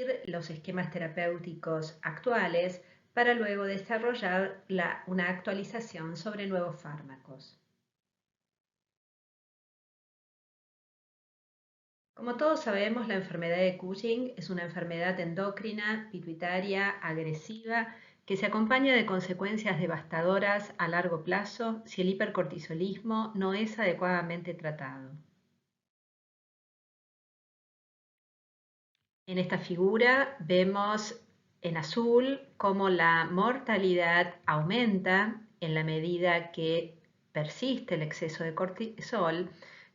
revertir los esquemas terapéuticos actuales para luego desarrollar una actualización sobre nuevos fármacos. Como todos sabemos, la enfermedad de Cushing es una enfermedad endocrina, pituitaria, agresiva, que se acompaña de consecuencias devastadoras a largo plazo si el hipercortisolismo no es adecuadamente tratado. En esta figura vemos en azul cómo la mortalidad aumenta en la medida que persiste el exceso de cortisol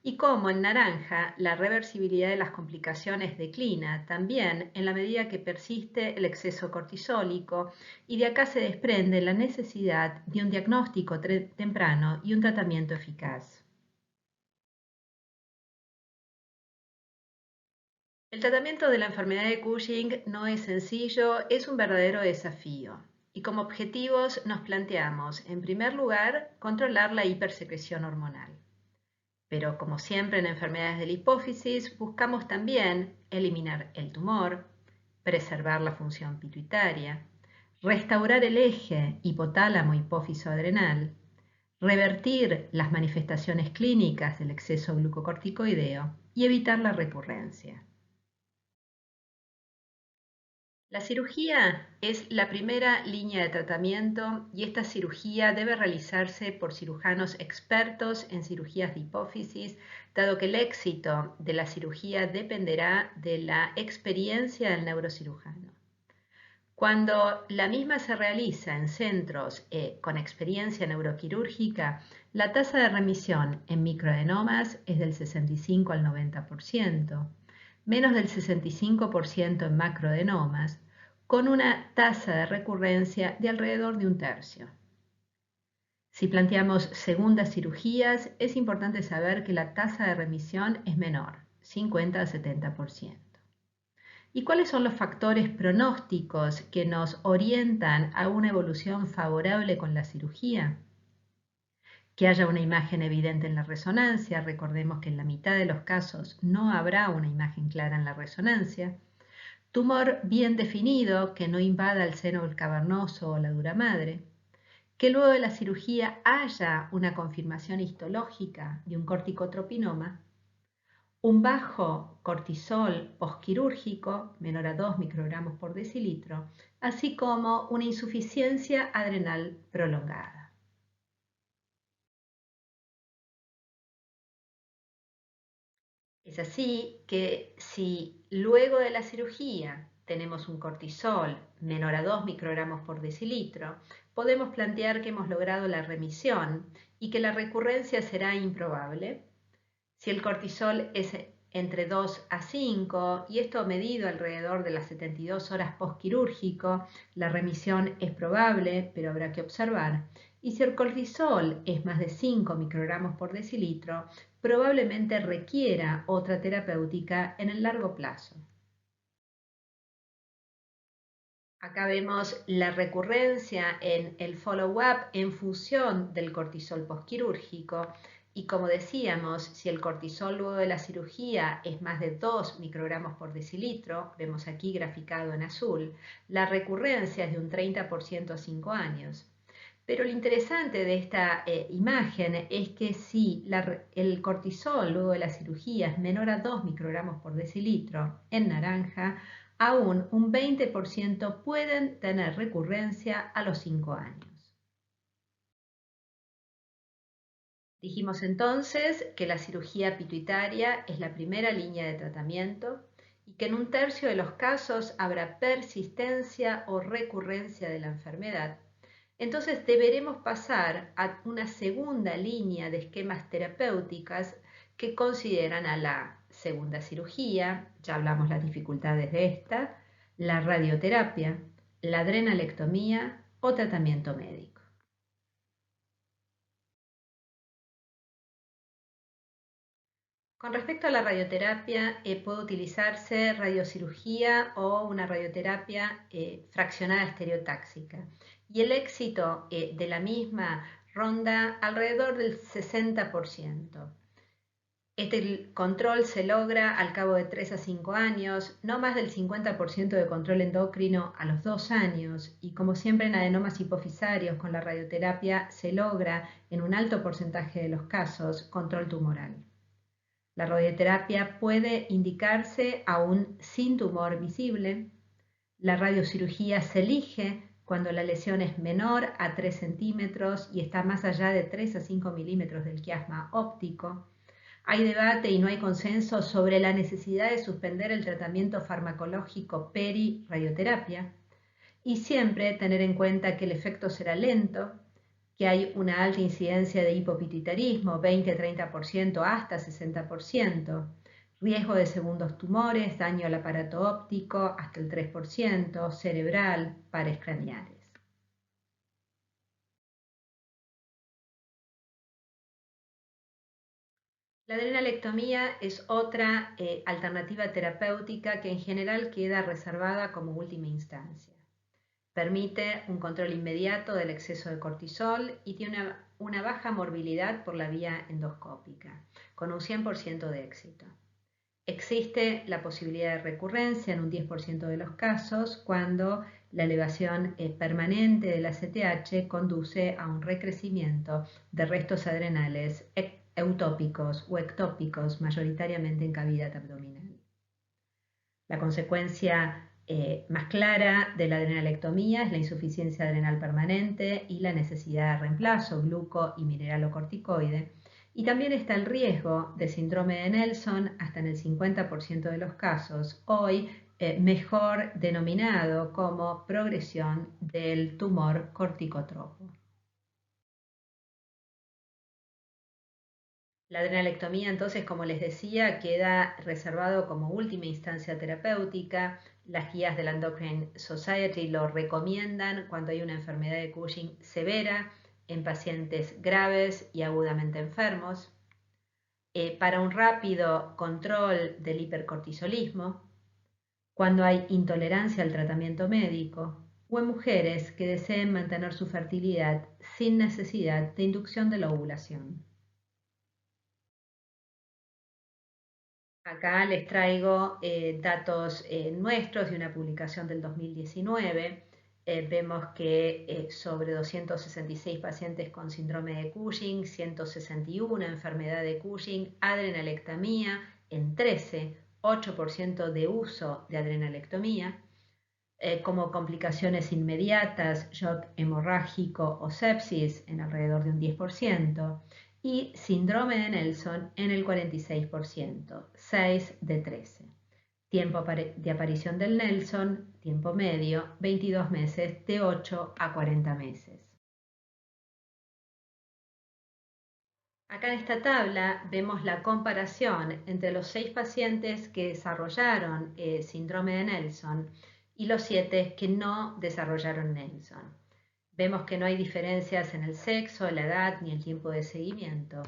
y cómo en naranja la reversibilidad de las complicaciones declina también en la medida que persiste el exceso cortisólico, y de acá se desprende la necesidad de un diagnóstico temprano y un tratamiento eficaz. El tratamiento de la enfermedad de Cushing no es sencillo, es un verdadero desafío. Y como objetivos nos planteamos, en primer lugar, controlar la hipersecreción hormonal. Pero como siempre en enfermedades de la hipófisis, buscamos también eliminar el tumor, preservar la función pituitaria, restaurar el eje hipotálamo-hipófiso-adrenal, revertir las manifestaciones clínicas del exceso glucocorticoideo y evitar la recurrencia. La cirugía es la primera línea de tratamiento y esta cirugía debe realizarse por cirujanos expertos en cirugías de hipófisis, dado que el éxito de la cirugía dependerá de la experiencia del neurocirujano. Cuando la misma se realiza en centros con experiencia neuroquirúrgica, la tasa de remisión en microadenomas es del 65 al 90%, menos del 65% en macroadenomas, con una tasa de recurrencia de alrededor de un tercio. Si planteamos segundas cirugías, es importante saber que la tasa de remisión es menor, 50 a 70%. ¿Y cuáles son los factores pronósticos que nos orientan a una evolución favorable con la cirugía? Que haya una imagen evidente en la resonancia, recordemos que en la mitad de los casos no habrá una imagen clara en la resonancia. Tumor bien definido que no invada el seno cavernoso o la dura madre. Que luego de la cirugía haya una confirmación histológica de un corticotropinoma. Un bajo cortisol postquirúrgico, menor a 2 microgramos por decilitro, así como una insuficiencia adrenal prolongada. Es así que si luego de la cirugía tenemos un cortisol menor a 2 microgramos por decilitro, podemos plantear que hemos logrado la remisión y que la recurrencia será improbable. Si el cortisol es entre 2 a 5 y esto medido alrededor de las 72 horas postquirúrgico, la remisión es probable, pero habrá que observar. Y si el cortisol es más de 5 microgramos por decilitro, probablemente requiera otra terapéutica en el largo plazo. Acá vemos la recurrencia en el follow-up en función del cortisol postquirúrgico. Y como decíamos, si el cortisol luego de la cirugía es más de 2 microgramos por decilitro, vemos aquí graficado en azul, la recurrencia es de un 30% a 5 años. Pero lo interesante de esta imagen es que si el cortisol luego de la cirugía es menor a 2 microgramos por decilitro en naranja, aún un 20% pueden tener recurrencia a los 5 años. Dijimos entonces que la cirugía pituitaria es la primera línea de tratamiento y que en un tercio de los casos habrá persistencia o recurrencia de la enfermedad. Entonces deberemos pasar a una segunda línea de esquemas terapéuticas que consideran a la segunda cirugía, ya hablamos las dificultades de esta, la radioterapia, la adrenalectomía o tratamiento médico. Con respecto a la radioterapia, puede utilizarse radiocirugía o una radioterapia fraccionada estereotáxica. Y el éxito de la misma ronda alrededor del 60%. Este control se logra al cabo de 3 a 5 años, no más del 50% de control endocrino a los 2 años, y como siempre en adenomas hipofisarios con la radioterapia se logra en un alto porcentaje de los casos control tumoral. La radioterapia puede indicarse aún sin tumor visible. La radiocirugía se elige cuando la lesión es menor a 3 centímetros y está más allá de 3 a 5 milímetros del quiasma óptico. Hay debate y no hay consenso sobre la necesidad de suspender el tratamiento farmacológico peri-radioterapia y siempre tener en cuenta que el efecto será lento, que hay una alta incidencia de hipopituitarismo, 20-30% hasta 60%, riesgo de segundos tumores, daño al aparato óptico hasta el 3%, cerebral, pares craneales. La adrenalectomía es otra alternativa terapéutica que en general queda reservada como última instancia. Permite un control inmediato del exceso de cortisol y tiene una baja morbilidad por la vía endoscópica, con un 100% de éxito. Existe la posibilidad de recurrencia en un 10% de los casos cuando la elevación permanente del ACTH conduce a un recrecimiento de restos adrenales eutópicos o ectópicos, mayoritariamente en cavidad abdominal. La consecuencia más clara de la adrenalectomía es la insuficiencia adrenal permanente y la necesidad de reemplazo gluco y mineralocorticoide. Y también está el riesgo de síndrome de Nelson hasta en el 50% de los casos, hoy mejor denominado como progresión del tumor corticotropo. La adrenalectomía, entonces, como les decía, queda reservado como última instancia terapéutica. Las guías de la Endocrine Society lo recomiendan cuando hay una enfermedad de Cushing severa en pacientes graves y agudamente enfermos, para un rápido control del hipercortisolismo, cuando hay intolerancia al tratamiento médico o en mujeres que deseen mantener su fertilidad sin necesidad de inducción de la ovulación. Acá les traigo datos nuestros de una publicación del 2019. Vemos que sobre 266 pacientes con síndrome de Cushing, 161 enfermedad de Cushing, adrenalectomía en 13, 8% de uso de adrenalectomía. Como complicaciones inmediatas, shock hemorrágico o sepsis en alrededor de un 10%, y síndrome de Nelson en el 46%, 6 de 13. Tiempo de aparición del Nelson, tiempo medio, 22 meses, de 8 a 40 meses. Acá en esta tabla vemos la comparación entre los 6 pacientes que desarrollaron síndrome de Nelson y los 7 que no desarrollaron Nelson. Vemos que no hay diferencias en el sexo, la edad ni el tiempo de seguimiento,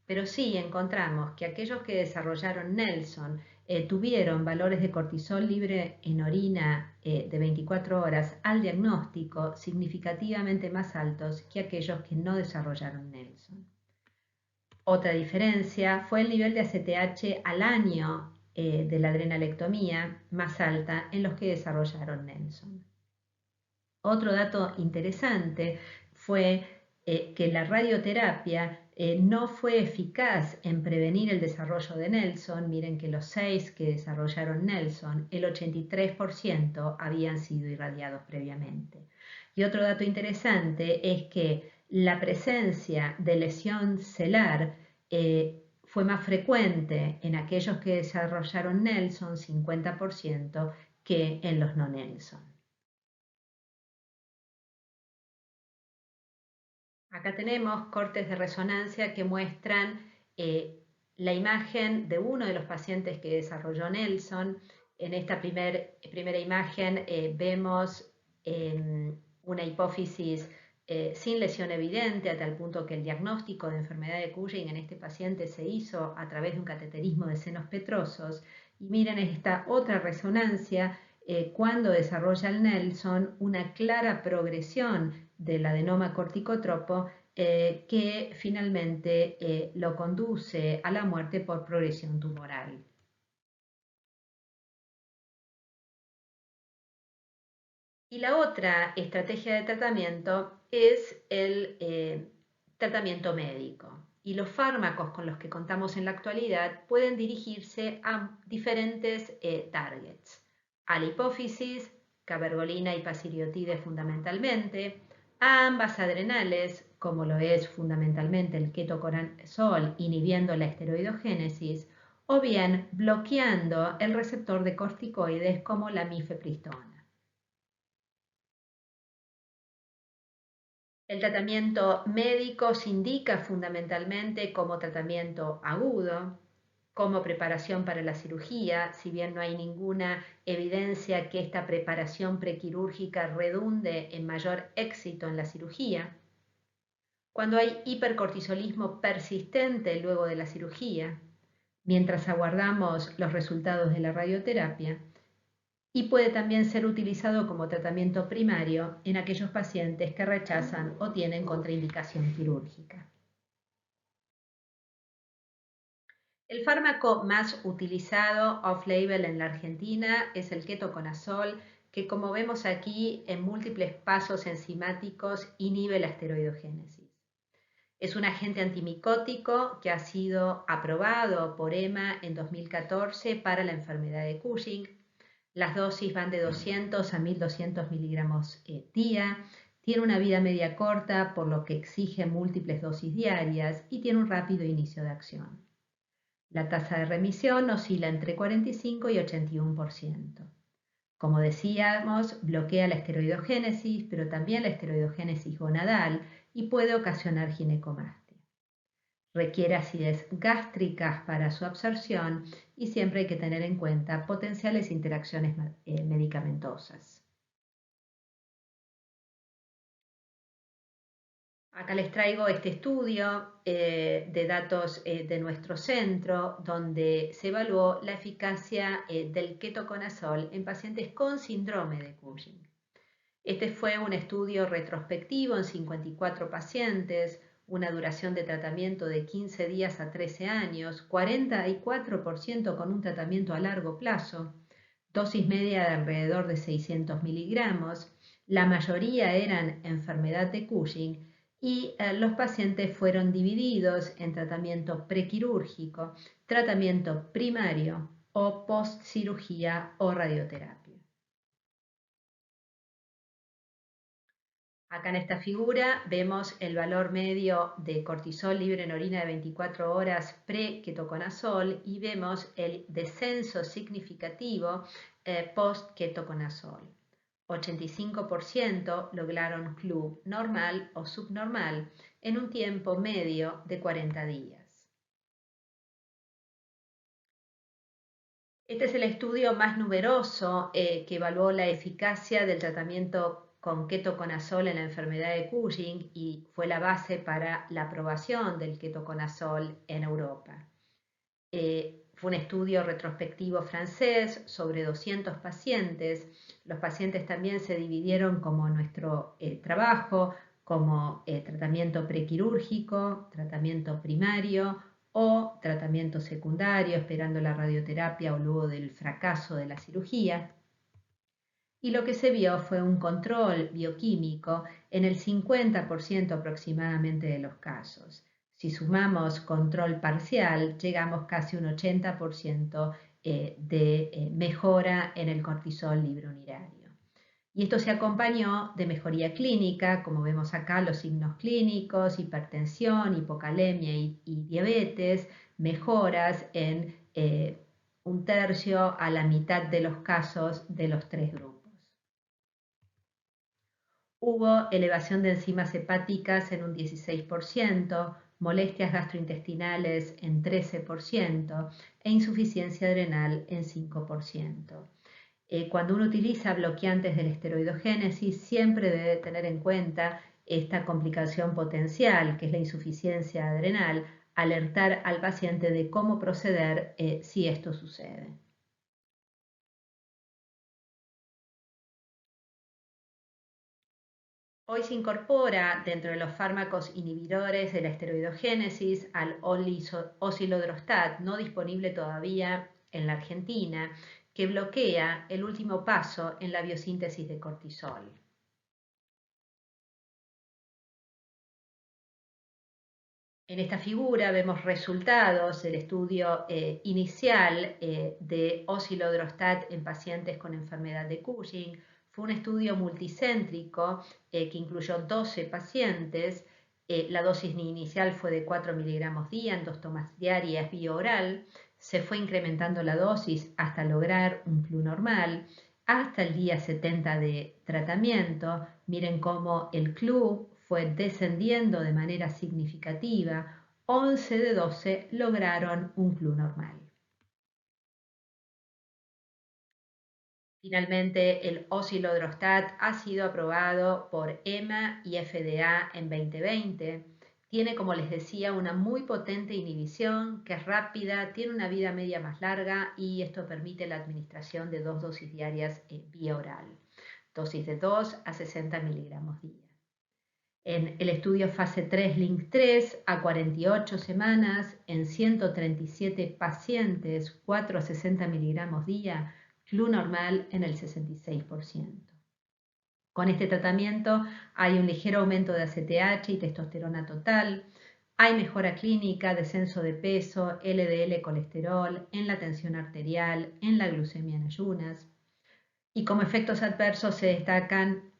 pero sí encontramos que aquellos que desarrollaron Nelson tuvieron valores de cortisol libre en orina de 24 horas al diagnóstico significativamente más altos que aquellos que no desarrollaron Nelson. Otra diferencia fue el nivel de ACTH al año de la adrenalectomía más alta en los que desarrollaron Nelson. Otro dato interesante fue que la radioterapia no fue eficaz en prevenir el desarrollo de Nelson. Miren que los 6 que desarrollaron Nelson, el 83% habían sido irradiados previamente. Y otro dato interesante es que la presencia de lesión celular fue más frecuente en aquellos que desarrollaron Nelson, 50%, que en los no Nelson. Acá tenemos cortes de resonancia que muestran la imagen de uno de los pacientes que desarrolló Nelson. En esta primera imagen vemos una hipófisis sin lesión evidente, a tal punto que el diagnóstico de enfermedad de Cushing en este paciente se hizo a través de un cateterismo de senos petrosos. Y miren esta otra resonancia, cuando desarrolla el Nelson, una clara progresión del adenoma corticotropo que finalmente lo conduce a la muerte por progresión tumoral. Y la otra estrategia de tratamiento es el tratamiento médico. Y los fármacos con los que contamos en la actualidad pueden dirigirse a diferentes targets. A la hipófisis, cabergolina y pasiriotide fundamentalmente, a ambas adrenales, como lo es fundamentalmente el ketoconazol inhibiendo la esteroidogénesis, o bien bloqueando el receptor de corticoides como la mifepristona. El tratamiento médico se indica fundamentalmente como tratamiento agudo, como preparación para la cirugía, si bien no hay ninguna evidencia que esta preparación prequirúrgica redunde en mayor éxito en la cirugía. Cuando hay hipercortisolismo persistente luego de la cirugía, mientras aguardamos los resultados de la radioterapia, y puede también ser utilizado como tratamiento primario en aquellos pacientes que rechazan o tienen contraindicación quirúrgica. El fármaco más utilizado off-label en la Argentina es el ketoconazol, que como vemos aquí en múltiples pasos enzimáticos inhibe la esteroidogénesis. Es un agente antimicótico que ha sido aprobado por EMA en 2014 para la enfermedad de Cushing. Las dosis van de 200 a 1200 miligramos día. Tiene una vida media corta, por lo que exige múltiples dosis diarias y tiene un rápido inicio de acción. La tasa de remisión oscila entre 45 y 81%. Como decíamos, bloquea la esteroidogénesis, pero también la esteroidogénesis gonadal y puede ocasionar ginecomastia. Requiere acidez gástricas para su absorción y siempre hay que tener en cuenta potenciales interacciones medicamentosas. Acá les traigo este estudio de datos de nuestro centro donde se evaluó la eficacia del ketoconazol en pacientes con síndrome de Cushing. Este fue un estudio retrospectivo en 54 pacientes, una duración de tratamiento de 15 días a 13 años, 44% con un tratamiento a largo plazo, dosis media de alrededor de 600 miligramos, la mayoría eran enfermedad de Cushing y los pacientes fueron divididos en tratamiento prequirúrgico, tratamiento primario o postcirugía o radioterapia. Acá en esta figura vemos el valor medio de cortisol libre en orina de 24 horas pre-ketoconazol y vemos el descenso significativo post-ketoconazol. 85% lograron club normal o subnormal en un tiempo medio de 40 días. Este es el estudio más numeroso que evaluó la eficacia del tratamiento con ketoconazol en la enfermedad de Cushing y fue la base para la aprobación del ketoconazol en Europa. Fue un estudio retrospectivo francés sobre 200 pacientes. Los pacientes también se dividieron como nuestro trabajo, como tratamiento prequirúrgico, tratamiento primario o tratamiento secundario, esperando la radioterapia o luego del fracaso de la cirugía. Y lo que se vio fue un control bioquímico en el 50% aproximadamente de los casos. Si sumamos control parcial, llegamos casi a un 80% de mejora en el cortisol libre unitario. Y esto se acompañó de mejoría clínica, como vemos acá, los signos clínicos, hipertensión, hipocalemia y diabetes, mejoras en un tercio a la mitad de los casos de los tres grupos. Hubo elevación de enzimas hepáticas en un 16%, molestias gastrointestinales en 13% e insuficiencia adrenal en 5%. Cuando uno utiliza bloqueantes de la esteroidogénesis, siempre debe tener en cuenta esta complicación potencial, que es la insuficiencia adrenal, alertar al paciente de cómo proceder si esto sucede. Hoy se incorpora dentro de los fármacos inhibidores de la esteroidogénesis al osilodrostat, no disponible todavía en la Argentina, que bloquea el último paso en la biosíntesis de cortisol. En esta figura vemos resultados del estudio inicial de osilodrostat en pacientes con enfermedad de Cushing. Fue un estudio multicéntrico que incluyó 12 pacientes. La dosis inicial fue de 4 miligramos día en 2 tomas diarias vía oral. Se fue incrementando la dosis hasta lograr un CLU normal. Hasta el día 70 de tratamiento, miren cómo el CLU fue descendiendo de manera significativa. 11 de 12 lograron un CLU normal. Finalmente, el osilodrostat ha sido aprobado por EMA y FDA en 2020. Tiene, como les decía, una muy potente inhibición que es rápida, tiene una vida media más larga y esto permite la administración de 2 dosis diarias vía oral. Dosis de 2 a 60 miligramos día. En el estudio fase 3 Link 3 a 48 semanas en 137 pacientes, 4 a 60 miligramos día, CLU normal en el 66%. Con este tratamiento hay un ligero aumento de ACTH y testosterona total, hay mejora clínica, descenso de peso, LDL colesterol, en la tensión arterial, en la glucemia en ayunas. Y como efectos adversos se destacan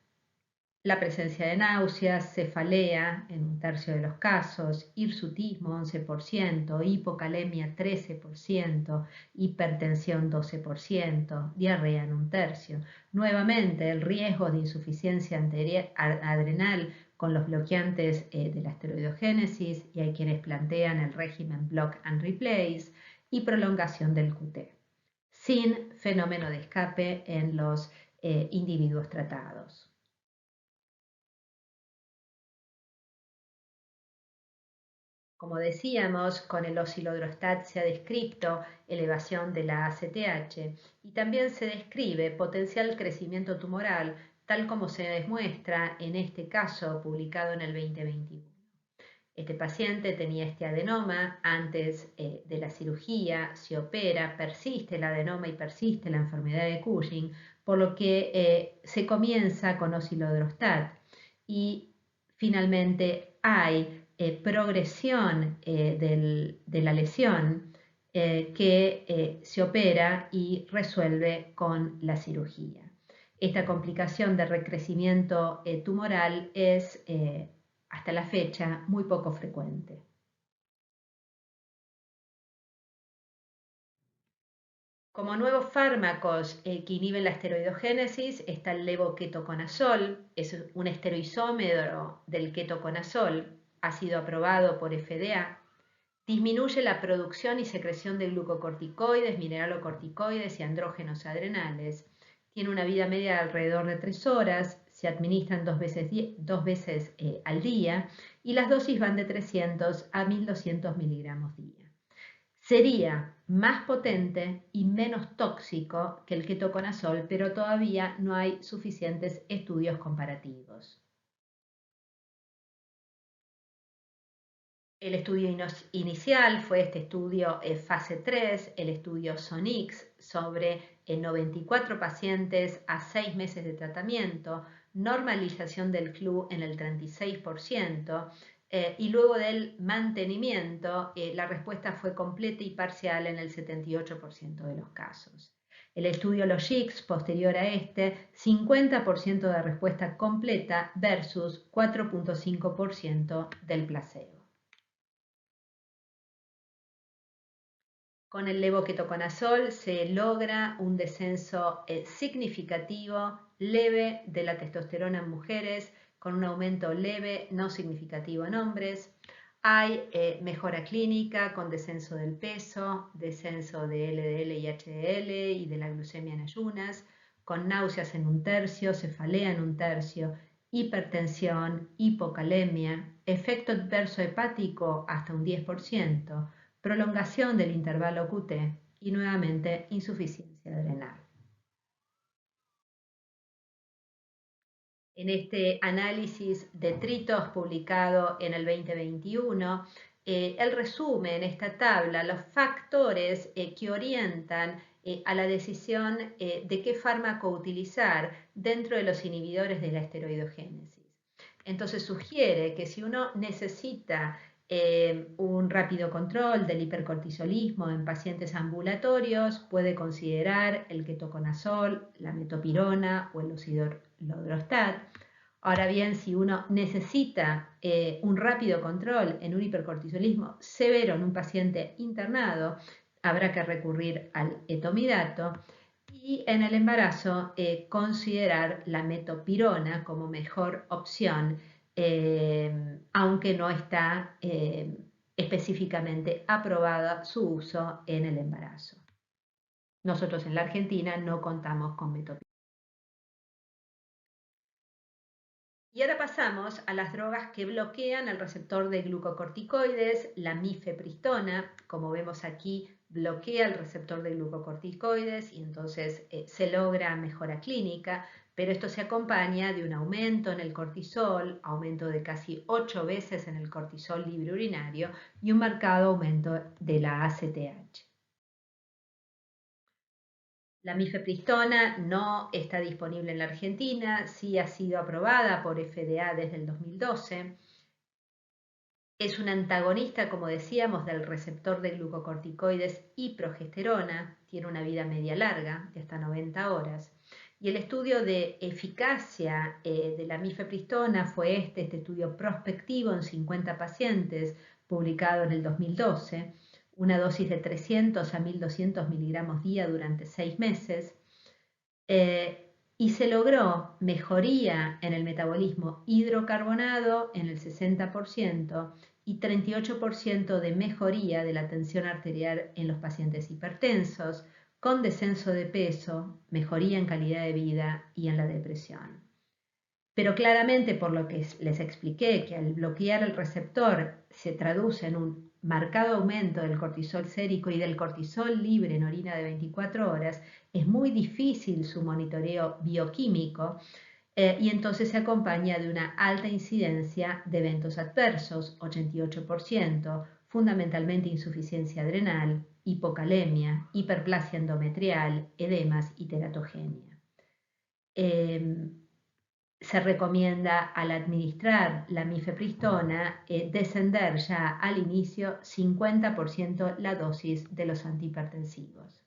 la presencia de náuseas, cefalea en un tercio de los casos, hirsutismo 11%, hipocalemia 13%, hipertensión 12%, diarrea en un tercio. Nuevamente, el riesgo de insuficiencia adrenal con los bloqueantes de la esteroidogénesis, y hay quienes plantean el régimen Block and Replace, y prolongación del QT, sin fenómeno de escape en los individuos tratados. Como decíamos, con el osilodrostat se ha descrito elevación de la ACTH y también se describe potencial crecimiento tumoral, tal como se demuestra en este caso publicado en el 2021. Este paciente tenía este adenoma antes de la cirugía, se opera, persiste el adenoma y persiste la enfermedad de Cushing, por lo que se comienza con osilodrostat y finalmente hay progresión de la lesión que se opera y resuelve con la cirugía. Esta complicación de recrecimiento tumoral es hasta la fecha muy poco frecuente. Como nuevos fármacos que inhiben la esteroidogénesis está el levoquetoconazol, es un esteroisómero del ketoconazol, ha sido aprobado por FDA, disminuye la producción y secreción de glucocorticoides, mineralocorticoides y andrógenos adrenales, tiene una vida media de alrededor de 3 horas, se administran dos veces al día y las dosis van de 300 a 1200 miligramos día. Sería más potente y menos tóxico que el ketoconazol, pero todavía no hay suficientes estudios comparativos. El estudio inicial fue este estudio fase 3, el estudio SONIX, sobre 94 pacientes a 6 meses de tratamiento, normalización del CLU en el 36%, y luego del mantenimiento, la respuesta fue completa y parcial en el 78% de los casos. El estudio LOGIX, posterior a este, 50% de respuesta completa versus 4.5% del placebo. Con el levoquetoconazol se logra un descenso significativo, leve, de la testosterona en mujeres, con un aumento leve, no significativo en hombres. Hay mejora clínica con descenso del peso, descenso de LDL y HDL y de la glucemia en ayunas, con náuseas en un tercio, cefalea en un tercio, hipertensión, hipocalemia, efecto adverso hepático hasta un 10%, prolongación del intervalo QT y nuevamente insuficiencia adrenal. en este análisis de tritos publicado en el 2021, él resume en esta tabla los factores que orientan a la decisión de qué fármaco utilizar dentro de los inhibidores de la esteroidogénesis. Entonces sugiere que si uno necesita un rápido control del hipercortisolismo en pacientes ambulatorios, puede considerar el ketoconazol, la metopirona o el osilodrostat. Ahora bien, si uno necesita un rápido control en un hipercortisolismo severo en un paciente internado, habrá que recurrir al etomidato. Y en el embarazo, considerar la metopirona como mejor opción, aunque no está específicamente aprobada su uso en el embarazo. Nosotros en la Argentina no contamos con metopirona. Y ahora pasamos a las drogas que bloquean el receptor de glucocorticoides, la mifepristona, como vemos aquí, bloquea el receptor de glucocorticoides y entonces se logra mejora clínica, pero esto se acompaña de un aumento en el cortisol, aumento de casi 8 veces en el cortisol libre urinario y un marcado aumento de la ACTH. La mifepristona no está disponible en la Argentina, sí ha sido aprobada por FDA desde el 2012. Es un antagonista, como decíamos, del receptor de glucocorticoides y progesterona, tiene una vida media larga, de hasta 90 horas. Y el estudio de eficacia de la mifepristona fue este estudio prospectivo en 50 pacientes, publicado en el 2012, una dosis de 300 a 1200 miligramos día durante 6 meses, y se logró mejoría en el metabolismo hidrocarbonado en el 60% y 38% de mejoría de la tensión arterial en los pacientes hipertensos, con descenso de peso, mejoría en calidad de vida y en la depresión. Pero claramente, por lo que les expliqué, que al bloquear el receptor se traduce en un marcado aumento del cortisol sérico y del cortisol libre en orina de 24 horas, es muy difícil su monitoreo bioquímico y entonces se acompaña de una alta incidencia de eventos adversos, 88%, fundamentalmente insuficiencia adrenal, hipocalemia, hiperplasia endometrial, edemas y teratogenia. Se recomienda al administrar la mifepristona descender ya al inicio 50% la dosis de los antihipertensivos.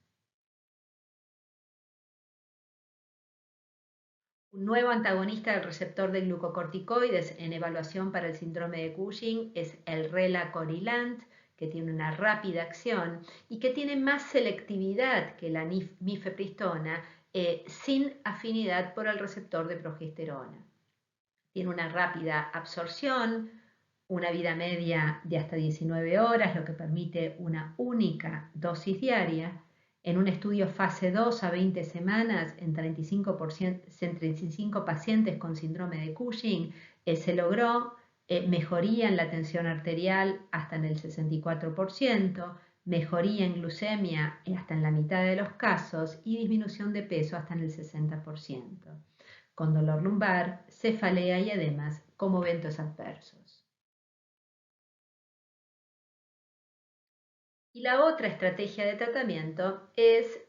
Un nuevo antagonista del receptor de glucocorticoides en evaluación para el síndrome de Cushing es el relacorilant, que tiene una rápida acción y que tiene más selectividad que la mifepristona, sin afinidad por el receptor de progesterona. Tiene una rápida absorción, una vida media de hasta 19 horas, lo que permite una única dosis diaria. En un estudio fase 2 a 20 semanas en 35 pacientes con síndrome de Cushing, se logró mejoría en la tensión arterial hasta en el 64%, mejoría en glucemia hasta en la mitad de los casos y disminución de peso hasta en el 60%, con dolor lumbar, cefalea y edemas como eventos adversos. Y la otra estrategia de tratamiento es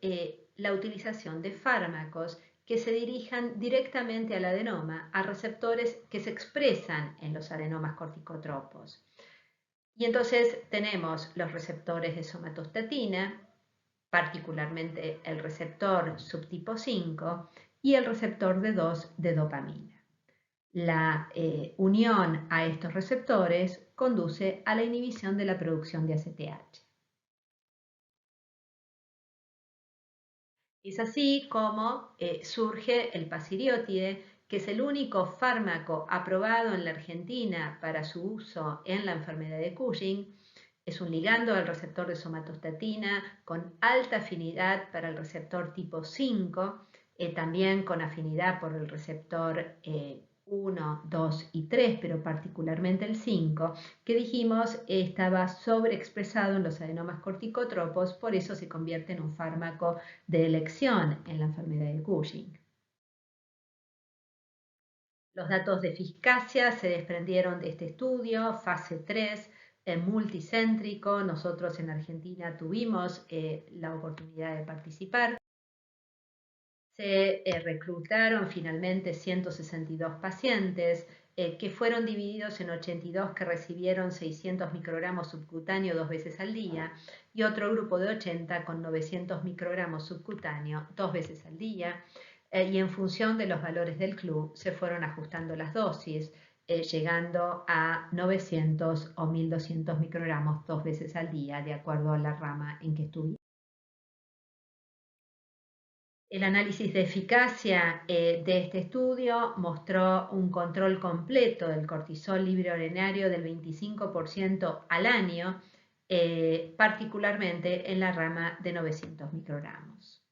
la utilización de fármacos que se dirijan directamente al adenoma, a receptores que se expresan en los adenomas corticotropos. Y entonces tenemos los receptores de somatostatina, particularmente el receptor subtipo 5 y el receptor de 2 de dopamina. La unión a estos receptores conduce a la inhibición de la producción de ACTH. Es así como surge el pasiriotide, que es el único fármaco aprobado en la Argentina para su uso en la enfermedad de Cushing. Es un ligando del receptor de somatostatina con alta afinidad para el receptor tipo 5, también con afinidad por el receptor 1, 2 y 3, pero particularmente el 5, que dijimos estaba sobreexpresado en los adenomas corticotropos, por eso se convierte en un fármaco de elección en la enfermedad de Cushing. Los datos de eficacia se desprendieron de este estudio, fase 3, multicéntrico. Nosotros en Argentina tuvimos la oportunidad de participar. Se reclutaron finalmente 162 pacientes que fueron divididos en 82 que recibieron 600 microgramos subcutáneos 2 veces al día y otro grupo de 80 con 900 microgramos subcutáneos 2 veces al día. Y en función de los valores del club se fueron ajustando las dosis, llegando a 900 o 1200 microgramos 2 veces al día, de acuerdo a la rama en que estuvimos. El análisis de eficacia de este estudio mostró un control completo del cortisol libre urinario del 25% al año, particularmente en la rama de 900 microgramos.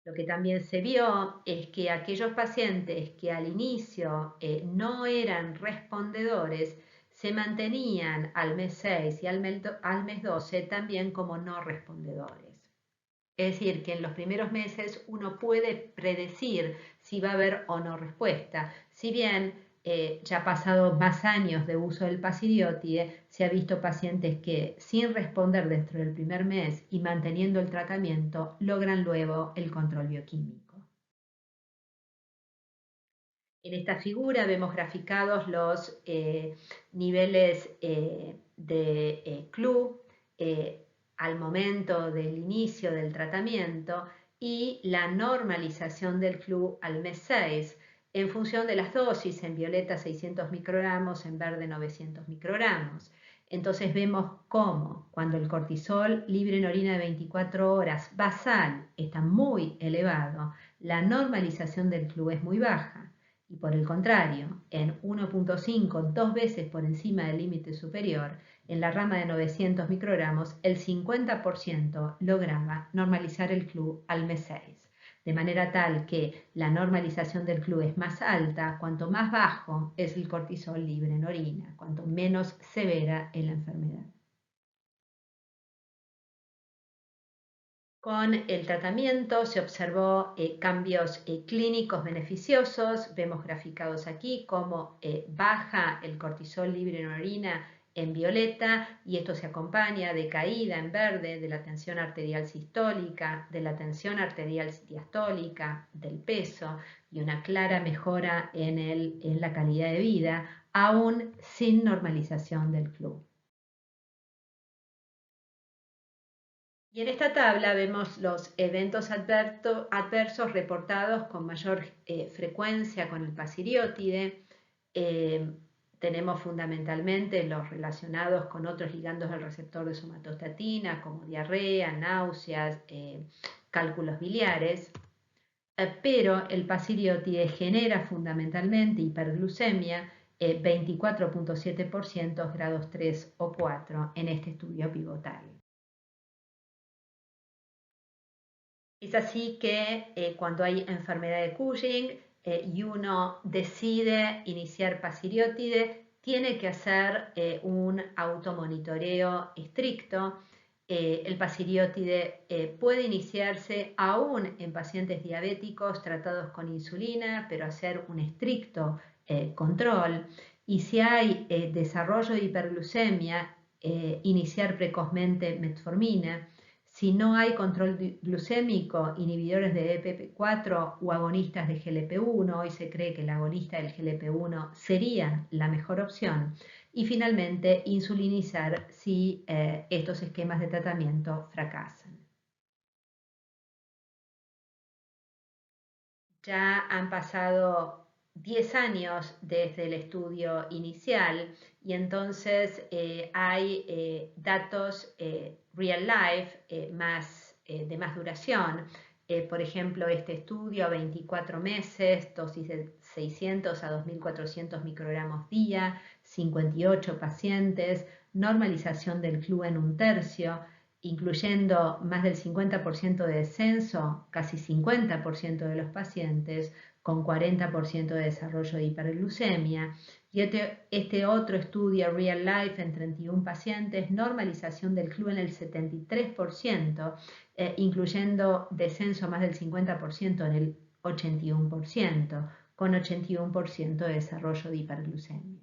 Lo que también se vio es que aquellos pacientes que al inicio no eran respondedores se mantenían al mes 6 y al mes 12 también como no respondedores. Es decir, que en los primeros meses uno puede predecir si va a haber o no respuesta. Si bien ya ha pasado más años de uso del pasidiotide, se ha visto pacientes que sin responder dentro del primer mes y manteniendo el tratamiento, logran luego el control bioquímico. En esta figura vemos graficados los niveles de CLU al momento del inicio del tratamiento y la normalización del CLU al mes 6 en función de las dosis, en violeta 600 microgramos, en verde 900 microgramos. Entonces vemos cómo cuando el cortisol libre en orina de 24 horas basal está muy elevado, la normalización del CLU es muy baja. Y por el contrario, en 1.5, 2 veces por encima del límite superior, en la rama de 900 microgramos, el 50% lograba normalizar el CLU al mes 6, de manera tal que la normalización del CLU es más alta cuanto más bajo es el cortisol libre en orina, cuanto menos severa es la enfermedad. Con el tratamiento se observó cambios clínicos beneficiosos. Vemos graficados aquí cómo baja el cortisol libre en orina en violeta y esto se acompaña de caída en verde de la tensión arterial sistólica, de la tensión arterial diastólica, del peso y una clara mejora en la calidad de vida, aún sin normalización del CLU. Y en esta tabla vemos los eventos adversos reportados con mayor frecuencia con el pasiriótide. Tenemos fundamentalmente los relacionados con otros ligandos del receptor de somatostatina, como diarrea, náuseas, cálculos biliares. Pero el pasiriótide genera fundamentalmente hiperglucemia, 24.7% grados 3 o 4 en este estudio pivotal. Es así que cuando hay enfermedad de Cushing y uno decide iniciar pasiriótide, tiene que hacer un automonitoreo estricto. El pasiriótide puede iniciarse aún en pacientes diabéticos tratados con insulina, pero hacer un estricto control. Y si hay desarrollo de hiperglucemia, iniciar precozmente metformina. Si no hay control glucémico, inhibidores de EPP4 o agonistas de GLP-1, hoy se cree que el agonista del GLP-1 sería la mejor opción. Y finalmente, insulinizar si estos esquemas de tratamiento fracasan. Ya han pasado 10 años desde el estudio inicial y entonces hay datos real life de más duración. Por ejemplo, este estudio a 24 meses, dosis de 600 a 2400 microgramos día, 58 pacientes, normalización del CLU en 1/3, incluyendo más del 50% de descenso, casi 50% de los pacientes, con 40% de desarrollo de hiperglucemia. Y este otro estudio real life en 31 pacientes, normalización del CLU en el 73%, incluyendo descenso más del 50% en el 81%, con 81% de desarrollo de hiperglucemia.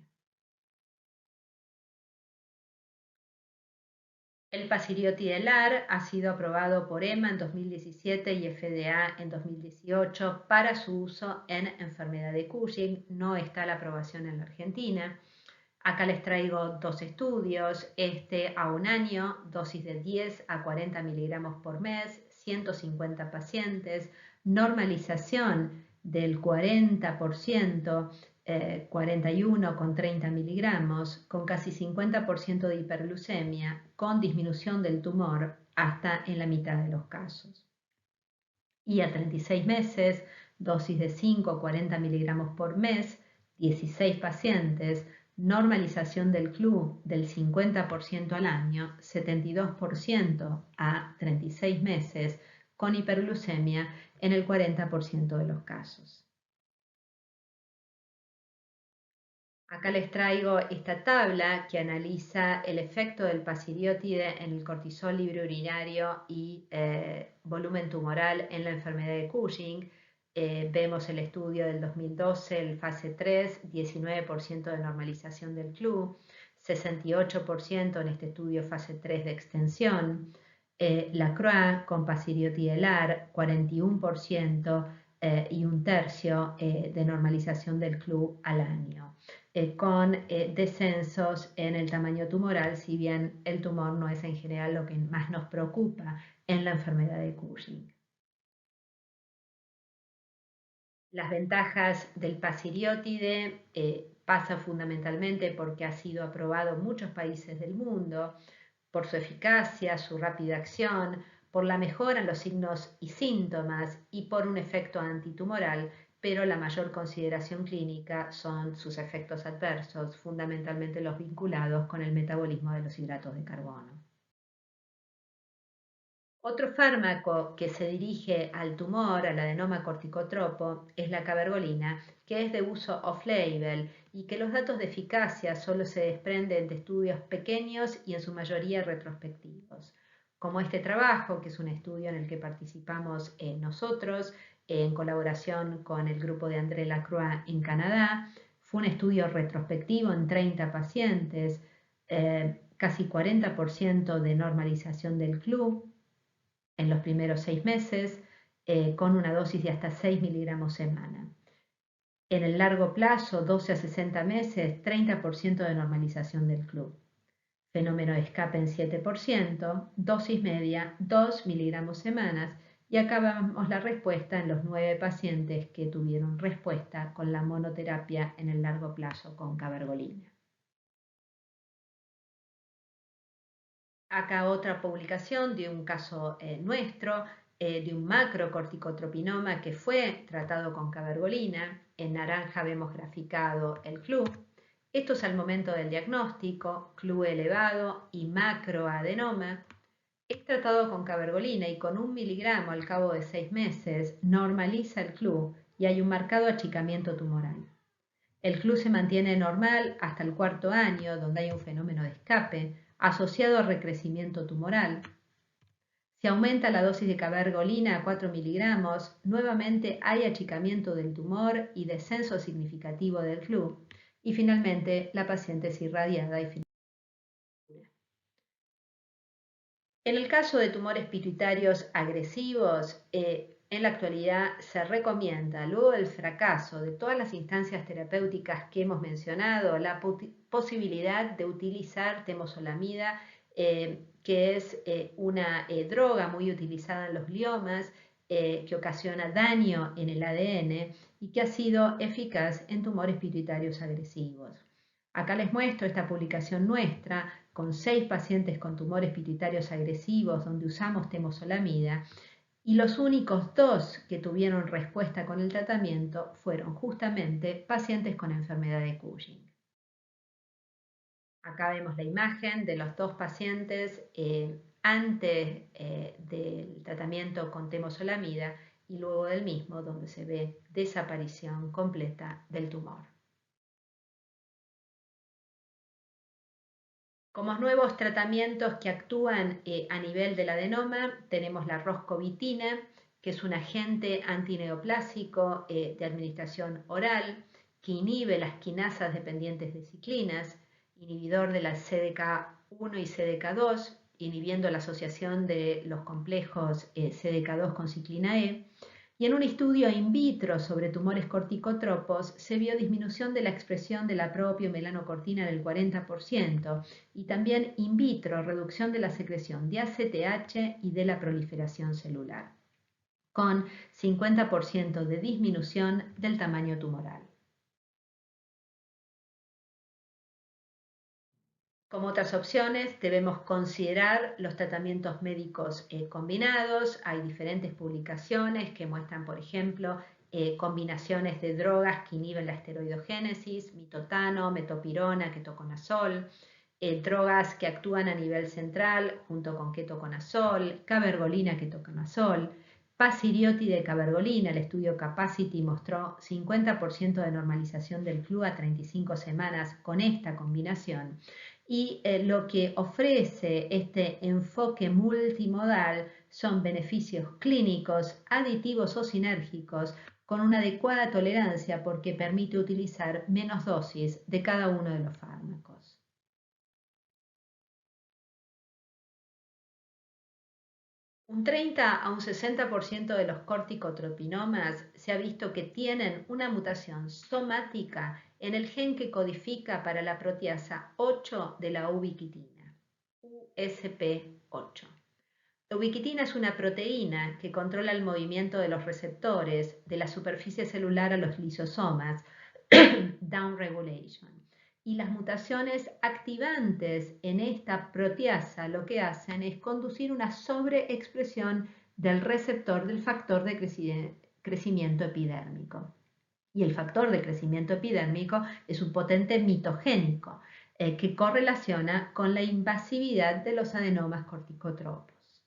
El pasiriotidelar ha sido aprobado por EMA en 2017 y FDA en 2018 para su uso en enfermedad de Cushing. No está la aprobación en la Argentina. Acá les traigo dos estudios, este a un año, dosis de 10 a 40 miligramos por mes, 150 pacientes, normalización del 40%, 41 con 30 miligramos, con casi 50% de hiperglucemia, con disminución del tumor hasta en la mitad de los casos. Y a 36 meses, dosis de 5 a 40 miligramos por mes, 16 pacientes, normalización del CLU del 50% al año, 72% a 36 meses, con hiperglucemia en el 40% de los casos. Acá les traigo esta tabla que analiza el efecto del pasiriótide en el cortisol libre urinario y volumen tumoral en la enfermedad de Cushing. Vemos el estudio del 2012, el fase 3, 19% de normalización del CLU, 68% en este estudio fase 3 de extensión. La CROA con pasiriotidelar, 41% y un tercio de normalización del CLU al año. Con descensos en el tamaño tumoral, si bien el tumor no es en general lo que más nos preocupa en la enfermedad de Cushing. Las ventajas del pasiriótide pasa fundamentalmente porque ha sido aprobado en muchos países del mundo, por su eficacia, su rápida acción, por la mejora en los signos y síntomas y por un efecto antitumoral, pero la mayor consideración clínica son sus efectos adversos, fundamentalmente los vinculados con el metabolismo de los hidratos de carbono. Otro fármaco que se dirige al tumor, al adenoma corticotropo, es la cabergolina, que es de uso off-label y que los datos de eficacia solo se desprenden de estudios pequeños y en su mayoría retrospectivos. Como este trabajo, que es un estudio en el que participamos nosotros, en colaboración con el grupo de André Lacroix en Canadá, fue un estudio retrospectivo en 30 pacientes, casi 40% de normalización del CLU, en los primeros 6 meses, con una dosis de hasta 6 miligramos semana. En el largo plazo, 12 a 60 meses, 30% de normalización del CLU. Fenómeno de escape en 7%, dosis media 2 miligramos semanas, y acá vemos la respuesta en los 9 pacientes que tuvieron respuesta con la monoterapia en el largo plazo con cabergolina. Acá otra publicación de un caso nuestro, de un macrocorticotropinoma que fue tratado con cabergolina. En naranja vemos graficado el CLU. Esto es al momento del diagnóstico, CLU elevado y macroadenoma. Es tratado con cabergolina y con 1 miligramo al cabo de 6 meses normaliza el CLU y hay un marcado achicamiento tumoral. El CLU se mantiene normal hasta el 4.º año, donde hay un fenómeno de escape asociado a recrecimiento tumoral. Si aumenta la dosis de cabergolina a 4 miligramos, nuevamente hay achicamiento del tumor y descenso significativo del CLU. Y finalmente, la paciente es irradiada y finalmente. En el caso de tumores pituitarios agresivos, en la actualidad se recomienda, luego del fracaso de todas las instancias terapéuticas que hemos mencionado, la posibilidad de utilizar temozolomida, que es una droga muy utilizada en los gliomas, que ocasiona daño en el ADN y que ha sido eficaz en tumores pituitarios agresivos. Acá les muestro esta publicación nuestra con 6 pacientes con tumores pituitarios agresivos donde usamos temozolomida, y los únicos 2 que tuvieron respuesta con el tratamiento fueron justamente pacientes con enfermedad de Cushing. Acá vemos la imagen de los 2 pacientes antes del tratamiento con temozolomida y luego del mismo, donde se ve desaparición completa del tumor. Como nuevos tratamientos que actúan a nivel del adenoma, tenemos la roscovitina, que es un agente antineoplásico de administración oral, que inhibe las quinasas dependientes de ciclinas, inhibidor de la CDK1 y CDK2, inhibiendo la asociación de los complejos CDK2 con ciclina E, y en un estudio in vitro sobre tumores corticotropos se vio disminución de la expresión de la propio-melanocortina del 40% y también in vitro reducción de la secreción de ACTH y de la proliferación celular, con 50% de disminución del tamaño tumoral. Como otras opciones, debemos considerar los tratamientos médicos combinados. Hay diferentes publicaciones que muestran, por ejemplo, combinaciones de drogas que inhiben la esteroidogénesis, mitotano, metopirona, ketoconazol, drogas que actúan a nivel central junto con ketoconazol, cabergolina, ketoconazol, pasiriotide, cabergolina. El estudio Capacity mostró 50% de normalización del flu a 35 semanas con esta combinación. Y lo que ofrece este enfoque multimodal son beneficios clínicos, aditivos o sinérgicos con una adecuada tolerancia porque permite utilizar menos dosis de cada uno de los fármacos. Un 30 a un 60% de los corticotropinomas se ha visto que tienen una mutación somática en el gen que codifica para la proteasa 8 de la ubiquitina, USP8. La ubiquitina es una proteína que controla el movimiento de los receptores de la superficie celular a los lisosomas, downregulation. Y las mutaciones activantes en esta proteasa lo que hacen es conducir una sobreexpresión del receptor del factor de crecimiento epidérmico. Y el factor de crecimiento epidérmico es un potente mitogénico que correlaciona con la invasividad de los adenomas corticotropos.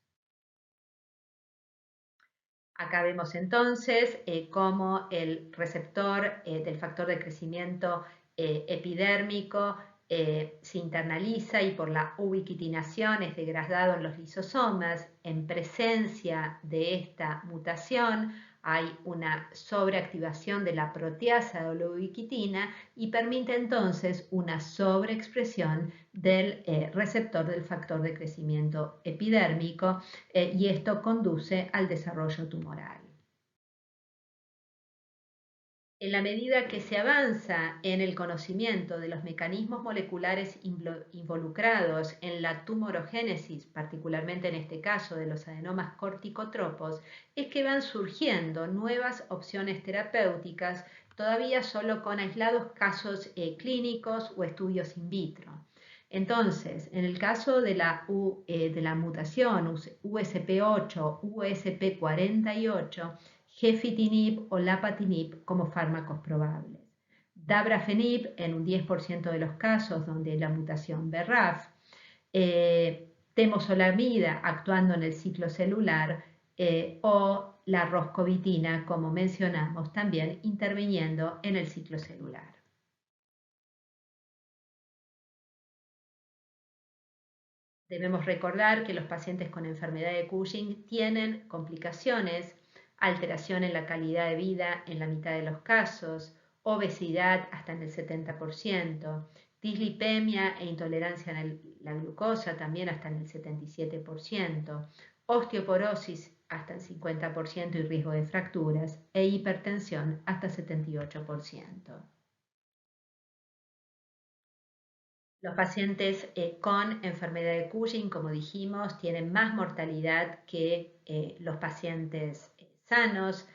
Acá vemos entonces cómo el receptor del factor de crecimiento epidérmico se internaliza y por la ubiquitinación es degradado en los lisosomas. En presencia de esta mutación hay una sobreactivación de la proteasa de la ubiquitina y permite entonces una sobreexpresión del receptor del factor de crecimiento epidérmico y esto conduce al desarrollo tumoral. En la medida que se avanza en el conocimiento de los mecanismos moleculares involucrados en la tumorogénesis, particularmente en este caso de los adenomas corticotropos, es que van surgiendo nuevas opciones terapéuticas, todavía solo con aislados casos clínicos o estudios in vitro. Entonces, en el caso de la mutación USP8, USP48, gefitinib o lapatinib como fármacos probables. Dabrafenib en un 10% de los casos donde la mutación BRAF, temozolomida actuando en el ciclo celular o la roscovitina, como mencionamos, también interviniendo en el ciclo celular. Debemos recordar que los pacientes con enfermedad de Cushing tienen complicaciones, alteración en la calidad de vida en la mitad de los casos, obesidad hasta en el 70%, dislipemia e intolerancia a la glucosa también hasta en el 77%, osteoporosis hasta el 50% y riesgo de fracturas e hipertensión hasta 78%. Los pacientes con enfermedad de Cushing, como dijimos, tienen más mortalidad que los pacientes sanos.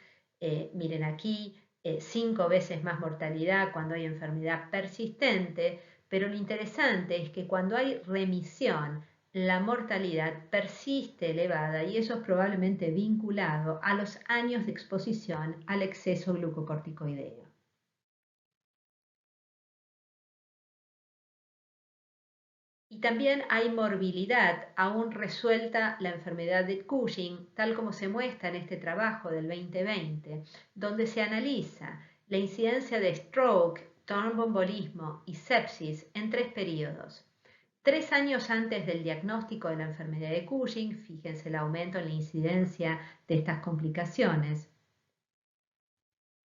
Miren aquí, 5 veces más mortalidad cuando hay enfermedad persistente, pero lo interesante es que cuando hay remisión, la mortalidad persiste elevada y eso es probablemente vinculado a los años de exposición al exceso glucocorticoideo. Y también hay morbilidad aún resuelta la enfermedad de Cushing, tal como se muestra en este trabajo del 2020, donde se analiza la incidencia de stroke, tromboembolismo y sepsis en 3 periodos. 3 años antes del diagnóstico de la enfermedad de Cushing, fíjense el aumento en la incidencia de estas complicaciones.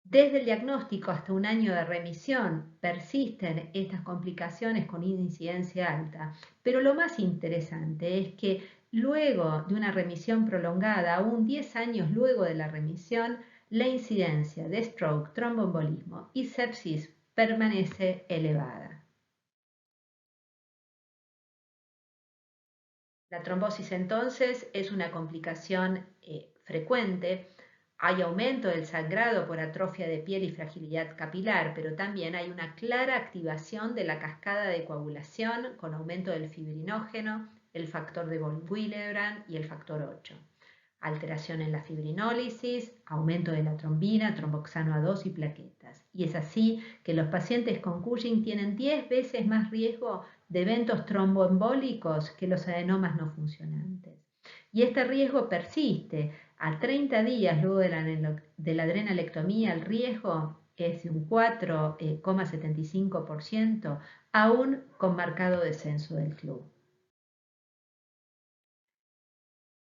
Desde el diagnóstico hasta un año de remisión persisten estas complicaciones con incidencia alta, pero lo más interesante es que luego de una remisión prolongada, aún 10 años luego de la remisión, la incidencia de stroke, tromboembolismo y sepsis permanece elevada. La trombosis entonces es una complicación frecuente. Hay aumento del sangrado por atrofia de piel y fragilidad capilar, pero también hay una clara activación de la cascada de coagulación con aumento del fibrinógeno, el factor de von Willebrand y el factor 8. Alteración en la fibrinólisis, aumento de la trombina, tromboxano A2 y plaquetas. Y es así que los pacientes con Cushing tienen 10 veces más riesgo de eventos tromboembólicos que los adenomas no funcionantes. Y este riesgo persiste. A 30 días luego de la adrenalectomía, el riesgo es de un 4,75%, aún con marcado descenso del club.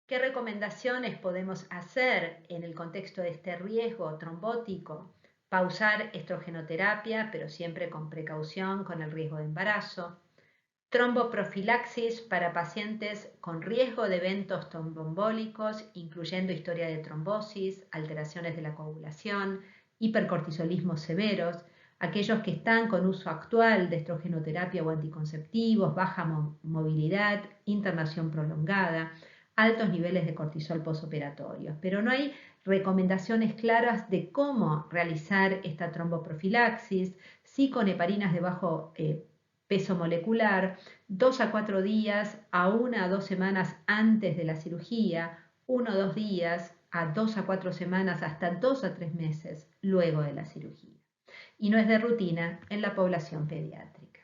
¿Qué recomendaciones podemos hacer en el contexto de este riesgo trombótico? Pausar estrogenoterapia, pero siempre con precaución con el riesgo de embarazo. Tromboprofilaxis para pacientes con riesgo de eventos tromboembólicos, incluyendo historia de trombosis, alteraciones de la coagulación, hipercortisolismos severos, aquellos que están con uso actual de estrogenoterapia o anticonceptivos, baja movilidad, internación prolongada, altos niveles de cortisol posoperatorios. Pero no hay recomendaciones claras de cómo realizar esta tromboprofilaxis, sí con heparinas de bajo peso molecular, 2 a 4 días a 1 a 2 semanas antes de la cirugía, 1 o 2 días a 2 a 4 semanas hasta 2 a 3 meses luego de la cirugía. Y no es de rutina en la población pediátrica.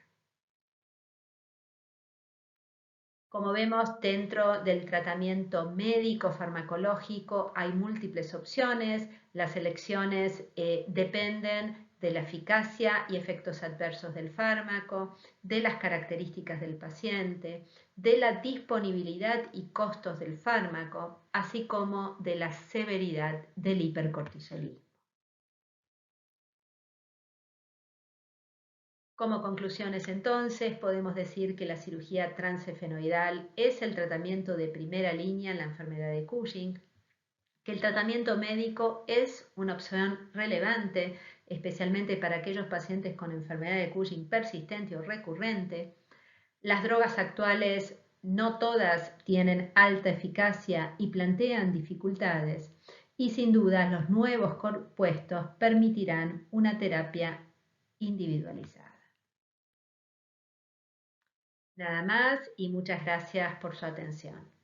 Como vemos, dentro del tratamiento médico farmacológico hay múltiples opciones. Las elecciones dependen de la eficacia y efectos adversos del fármaco, de las características del paciente, de la disponibilidad y costos del fármaco, así como de la severidad del hipercortisolismo. Como conclusiones entonces, podemos decir que la cirugía transefenoidal es el tratamiento de primera línea en la enfermedad de Cushing, que el tratamiento médico es una opción relevante, especialmente para aquellos pacientes con enfermedad de Cushing persistente o recurrente. Las drogas actuales no todas tienen alta eficacia y plantean dificultades, y sin duda los nuevos compuestos permitirán una terapia individualizada. Nada más y muchas gracias por su atención.